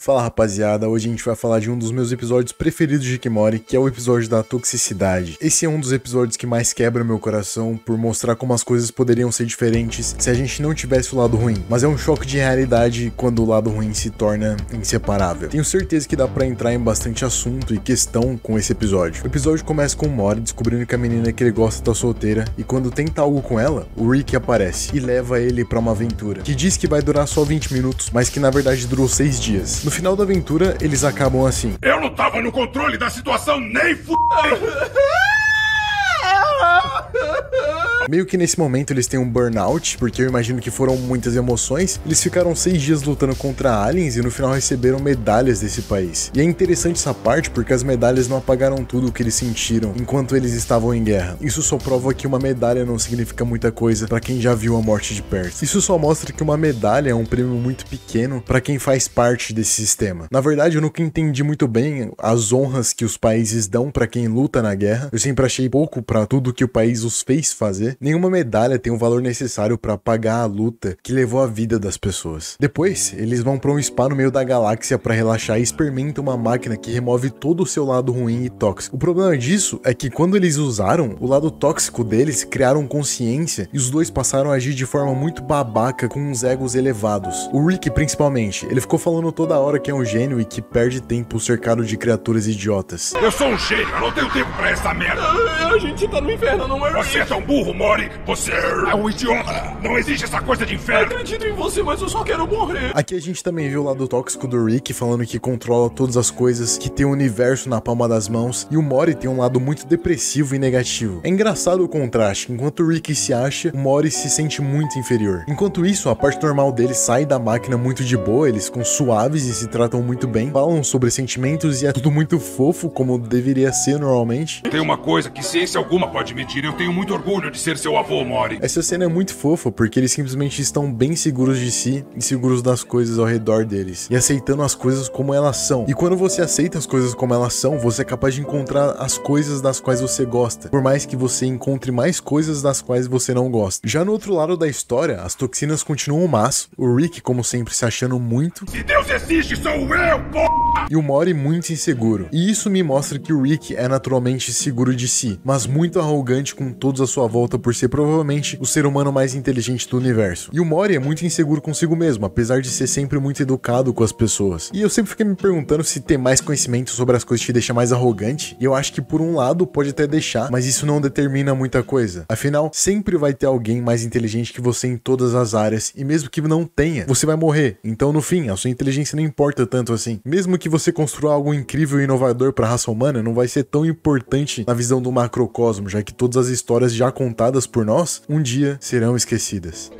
Fala rapaziada, hoje a gente vai falar de um dos meus episódios preferidos de Rick e Morty, que é o episódio da toxicidade. Esse é um dos episódios que mais quebra meu coração por mostrar como as coisas poderiam ser diferentes se a gente não tivesse o lado ruim, mas é um choque de realidade quando o lado ruim se torna inseparável. Tenho certeza que dá pra entrar em bastante assunto e questão com esse episódio. O episódio começa com o Morty descobrindo que a menina que ele gosta tá solteira e quando tenta algo com ela, o Rick aparece e leva ele pra uma aventura, que diz que vai durar só 20 minutos, mas que na verdade durou 6 dias. No final da aventura, eles acabam assim. Eu não tava no controle da situação nem f***. Meio que nesse momento eles têm um burnout, porque eu imagino que foram muitas emoções. Eles ficaram 6 dias lutando contra aliens e no final receberam medalhas desse país. E é interessante essa parte porque as medalhas não apagaram tudo o que eles sentiram enquanto eles estavam em guerra. Isso só prova que uma medalha não significa muita coisa pra quem já viu a morte de perto. Isso só mostra que uma medalha é um prêmio muito pequeno pra quem faz parte desse sistema. Na verdade, eu nunca entendi muito bem as honras que os países dão pra quem luta na guerra. Eu sempre achei pouco pra tudo que o país os fez fazer. Nenhuma medalha tem o valor necessário pra pagar a luta que levou a vida das pessoas. Depois, eles vão pra um spa no meio da galáxia pra relaxar e experimentam uma máquina que remove todo o seu lado ruim e tóxico. O problema disso é que quando eles usaram, o lado tóxico deles criaram consciência e os dois passaram a agir de forma muito babaca com uns egos elevados. O Rick, principalmente, ele ficou falando toda hora que é um gênio e que perde tempo cercado de criaturas idiotas. Eu sou um gênio, eu não tenho tempo pra essa merda. A gente tá no inferno, não é? Você é tão burro, Morty. Você é um idiota. Não existe essa coisa de inferno. Acredito em você, mas eu só quero morrer. Aqui a gente também viu o lado tóxico do Rick, falando que controla todas as coisas, que tem o universo na palma das mãos, e o Morty tem um lado muito depressivo e negativo. É engraçado o contraste, enquanto o Rick se acha, o Morty se sente muito inferior. Enquanto isso, a parte normal dele sai da máquina muito de boa, eles ficam suaves e se tratam muito bem, falam sobre sentimentos e é tudo muito fofo, como deveria ser normalmente. Tem uma coisa que ciência alguma pode medir, eu tenho muito orgulho de ser seu avô, Morty. Essa cena é muito fofa porque eles simplesmente estão bem seguros de si e seguros das coisas ao redor deles e aceitando as coisas como elas são. E quando você aceita as coisas como elas são, você é capaz de encontrar as coisas das quais você gosta, por mais que você encontre mais coisas das quais você não gosta. Já no outro lado da história, as toxinas continuam mas, o Rick como sempre se achando muito, Se Deus existe, sou eu, p***! e o Morty muito inseguro. E isso me mostra que o Rick é naturalmente seguro de si, mas muito arrogante com todos à sua volta por ser provavelmente o ser humano mais inteligente do universo. E o Morty é muito inseguro consigo mesmo, apesar de ser sempre muito educado com as pessoas. E eu sempre fiquei me perguntando se ter mais conhecimento sobre as coisas te deixa mais arrogante, e eu acho que por um lado pode até deixar, mas isso não determina muita coisa. Afinal, sempre vai ter alguém mais inteligente que você em todas as áreas, e mesmo que não tenha, você vai morrer. Então no fim, a sua inteligência não importa tanto assim. Mesmo que você construa algo incrível e inovador para a raça humana, não vai ser tão importante na visão do macrocosmo, já que todas as histórias já contadas por nós, um dia serão esquecidas.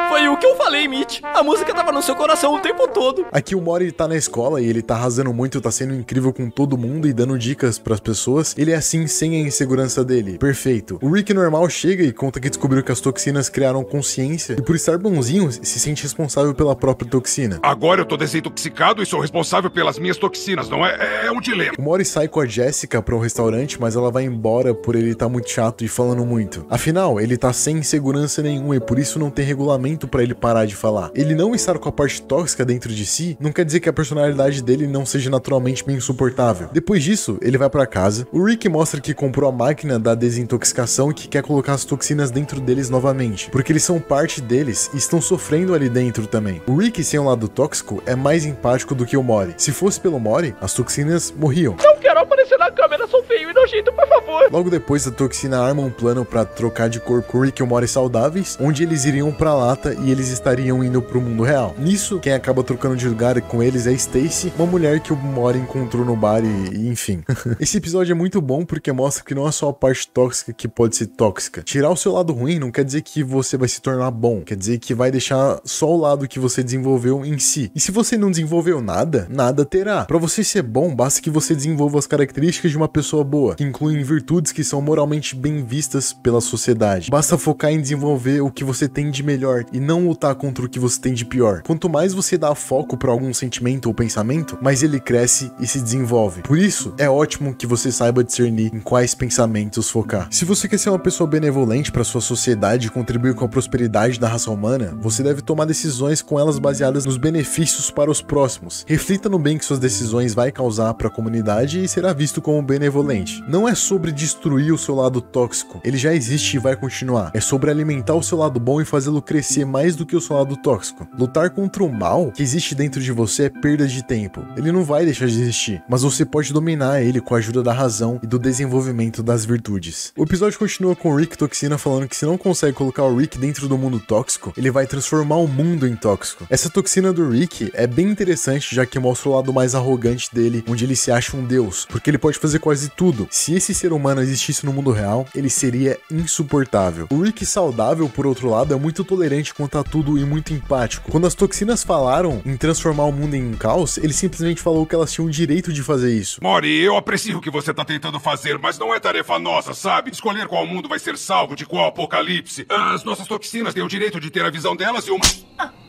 Foi o que eu falei, Mitch. A música tava no seu coração o tempo todo. Aqui o Morty tá na escola e ele tá arrasando muito, tá sendo incrível com todo mundo e dando dicas pras pessoas. Ele é assim sem a insegurança dele. Perfeito. O Rick normal chega e conta que descobriu que as toxinas criaram consciência e por estar bonzinho se sente responsável pela própria toxina. Agora eu tô desintoxicado e sou responsável pelas minhas toxinas, não é? É um dilema. O Morty sai com a Jessica pra um restaurante, mas ela vai embora por ele tá muito chato e falando muito. Afinal, ele tá sem insegurança nenhuma e por isso não tem regulamento pra ele parar de falar. Ele não estar com a parte tóxica dentro de si não quer dizer que a personalidade dele não seja naturalmente bem insuportável. Depois disso, ele vai pra casa. O Rick mostra que comprou a máquina da desintoxicação e que quer colocar as toxinas dentro deles novamente, porque eles são parte deles e estão sofrendo ali dentro também. O Rick sem um lado tóxico é mais empático do que o Morty. Se fosse pelo Morty, as toxinas morriam. Não quero aparecer na câmera, sou feio e nojento, por favor. Logo depois, a toxina arma um plano pra trocar de corpo com o Rick e o Morty saudáveis, onde eles iriam pra lata e eles estariam indo pro mundo real. Nisso, quem acaba trocando de lugar com eles é Stacy, uma mulher que o Morty encontrou no bar e enfim. Esse episódio é muito bom porque mostra que não é só a parte tóxica que pode ser tóxica. Tirar o seu lado ruim não quer dizer que você vai se tornar bom, quer dizer que vai deixar só o lado que você desenvolveu em si. E se você não desenvolveu nada, nada terá. Pra você ser bom, basta que você desenvolva as características características de uma pessoa boa, que incluem virtudes que são moralmente bem vistas pela sociedade. Basta focar em desenvolver o que você tem de melhor e não lutar contra o que você tem de pior. Quanto mais você dá foco para algum sentimento ou pensamento, mais ele cresce e se desenvolve. Por isso, é ótimo que você saiba discernir em quais pensamentos focar. Se você quer ser uma pessoa benevolente para sua sociedade e contribuir com a prosperidade da raça humana, você deve tomar decisões com elas baseadas nos benefícios para os próximos. Reflita no bem que suas decisões vai causar para a comunidade e será visto como benevolente. Não é sobre destruir o seu lado tóxico, ele já existe e vai continuar. É sobre alimentar o seu lado bom e fazê-lo crescer mais do que o seu lado tóxico. Lutar contra o mal que existe dentro de você é perda de tempo. Ele não vai deixar de existir, mas você pode dominar ele com a ajuda da razão e do desenvolvimento das virtudes. O episódio continua com o Rick Toxina falando que se não consegue colocar o Rick dentro do mundo tóxico, ele vai transformar o mundo em tóxico. Essa toxina do Rick é bem interessante, já que mostra o lado mais arrogante dele, onde ele se acha um deus, porque ele pode fazer quase tudo. Se esse ser humano existisse no mundo real, ele seria insuportável. O Rick saudável, por outro lado, é muito tolerante quanto a tudo e muito empático. Quando as toxinas falaram em transformar o mundo em caos, ele simplesmente falou que elas tinham o direito de fazer isso. Mori, eu aprecio o que você tá tentando fazer, mas não é tarefa nossa, sabe? Escolher qual mundo vai ser salvo de qual apocalipse. As nossas toxinas têm o direito de ter a visão delas e uma...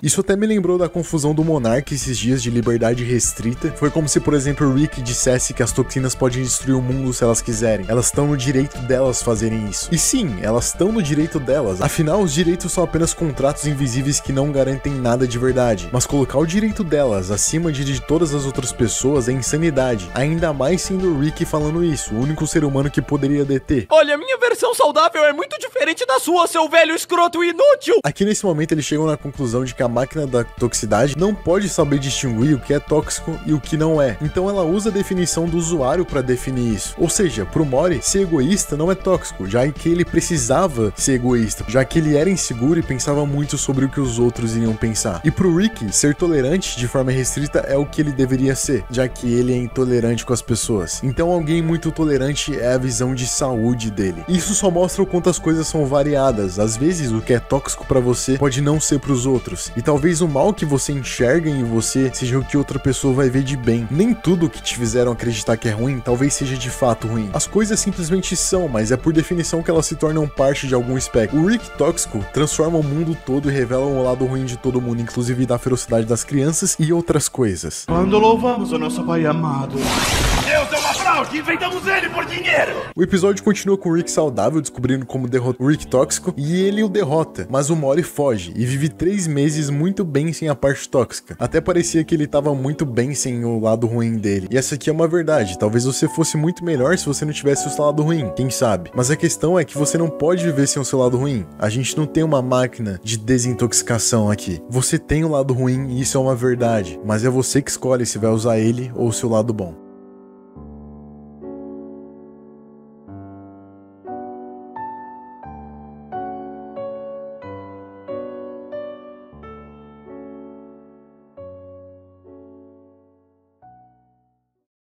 Isso até me lembrou da confusão do Monark esses dias de liberdade restrita. Foi como se, por exemplo, o Rick dissesse que as toxinas podem destruir o mundo se elas quiserem. Elas estão no direito delas fazerem isso. E sim, elas estão no direito delas. Afinal, os direitos são apenas contratos invisíveis que não garantem nada de verdade. Mas colocar o direito delas acima de todas as outras pessoas é insanidade. Ainda mais sendo o Rick falando isso, o único ser humano que poderia deter. Olha, minha versão saudável é muito diferente da sua, seu velho escroto inútil! Aqui nesse momento eles chegam na conclusão de que a máquina da toxicidade não pode saber distinguir o que é tóxico e o que não é. Então ela usa a definição do usuário para definir isso. Ou seja, pro Mori, ser egoísta não é tóxico, já que ele precisava ser egoísta, já que ele era inseguro e pensava muito sobre o que os outros iriam pensar. E pro Rick, ser tolerante de forma restrita é o que ele deveria ser, já que ele é intolerante com as pessoas. Então alguém muito tolerante é a visão de saúde dele. Isso só mostra o quanto as coisas são variadas. Às vezes o que é tóxico para você pode não ser pros outros. E talvez o mal que você enxerga em você seja o que outra pessoa vai ver de bem. Nem tudo que te fizeram acreditar que é ruim, talvez seja de fato ruim. As coisas simplesmente são, mas é por definição que elas se tornam parte de algum espectro. O Rick tóxico transforma o mundo todo e revela o lado ruim de todo mundo, inclusive da ferocidade das crianças e outras coisas. Quando louvamos o nosso Pai amado. Deus é uma fraude! Inventamos ele por dinheiro! O episódio continua com o Rick saudável descobrindo como derrotar o Rick tóxico e ele o derrota, mas o Mori foge e vive 3 meses muito bem sem a parte tóxica. Até parecia que ele tava muito bem sem o lado ruim dele. E essa aqui é uma verdade, talvez você fosse muito melhor se você não tivesse o seu lado ruim, quem sabe? Mas a questão é que você não pode viver sem o seu lado ruim. A gente não tem uma máquina de desintoxicação aqui. Você tem o lado ruim e isso é uma verdade, mas é você que escolhe se vai usar ele ou o seu lado bom.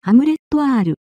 ハムレット R